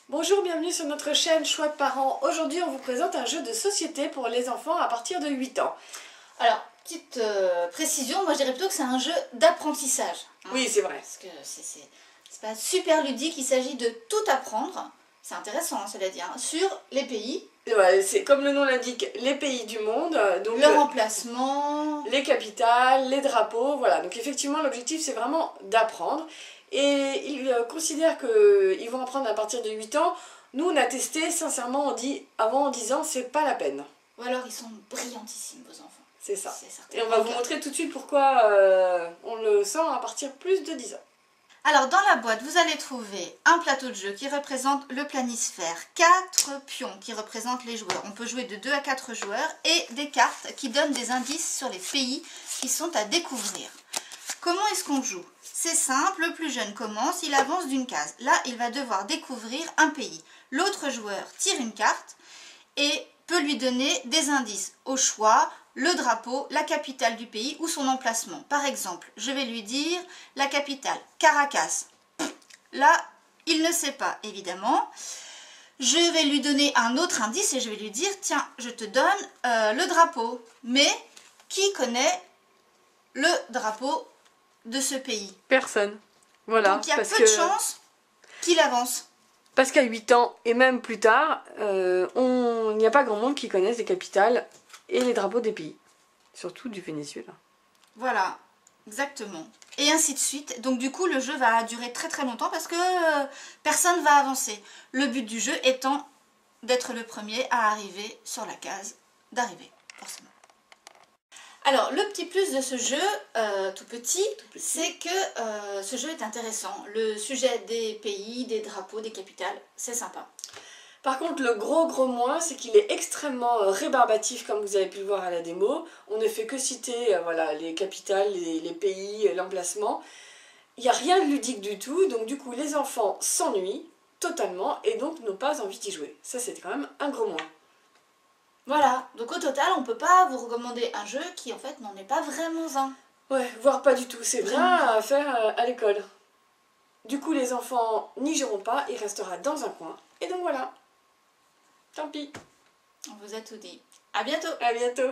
Bonjour, bienvenue sur notre chaîne Choix de parents. Aujourd'hui, on vous présente un jeu de société pour les enfants à partir de 8 ans. Alors, petite précision, moi je dirais plutôt que c'est un jeu d'apprentissage. Oui, c'est vrai. Parce que c'est pas super ludique, il s'agit de tout apprendre. C'est intéressant, cela dit, sur les pays. Ouais, c'est comme le nom l'indique, les pays du monde. Donc leur emplacement. Les capitales, les drapeaux, voilà. Donc effectivement, l'objectif, c'est vraiment d'apprendre. Et ils considèrent qu'ils vont apprendre à partir de 8 ans. Nous, on a testé, sincèrement, on dit avant en 10 ans, c'est pas la peine. Ou alors ils sont brillantissimes, vos enfants. C'est ça. Et on va vous montrer tout de suite pourquoi on le sent à partir plus de 10 ans. Alors dans la boîte, vous allez trouver un plateau de jeu qui représente le planisphère, 4 pions qui représentent les joueurs. On peut jouer de 2 à 4 joueurs et des cartes qui donnent des indices sur les pays qui sont à découvrir. Comment est-ce qu'on joue? C'est simple, le plus jeune commence, il avance d'une case. Là, il va devoir découvrir un pays. L'autre joueur tire une carte et peut lui donner des indices au choix, le drapeau, la capitale du pays ou son emplacement. Par exemple, je vais lui dire la capitale, Caracas. Là, il ne sait pas, évidemment. Je vais lui donner un autre indice et je vais lui dire, tiens, je te donne le drapeau. Mais qui connaît le drapeau de ce pays? Personne. Voilà. Donc il y a peu de chances qu'il avance. Parce qu'à 8 ans, et même plus tard, il n'y a pas grand monde qui connaisse les capitales et les drapeaux des pays. Surtout du Venezuela. Voilà, exactement. Et ainsi de suite. Donc du coup, le jeu va durer très très longtemps parce que personne va avancer. Le but du jeu étant d'être le premier à arriver sur la case d'arrivée, forcément. Alors, le petit plus de ce jeu, tout petit, c'est que ce jeu est intéressant. Le sujet des pays, des drapeaux, des capitales, c'est sympa. Par contre, le gros moins, c'est qu'il est extrêmement rébarbatif, comme vous avez pu le voir à la démo. On ne fait que citer voilà, les capitales, les pays, l'emplacement. Il n'y a rien de ludique du tout, donc du coup, les enfants s'ennuient totalement et donc n'ont pas envie d'y jouer. Ça, c'est quand même un gros moins. Voilà, donc au total, on ne peut pas vous recommander un jeu qui en fait n'en est pas vraiment un. Ouais, voire pas du tout. C'est bien à faire à l'école. Du coup, les enfants n'y joueront pas, il restera dans un coin. Et donc voilà. Tant pis. On vous a tout dit. À bientôt. À bientôt.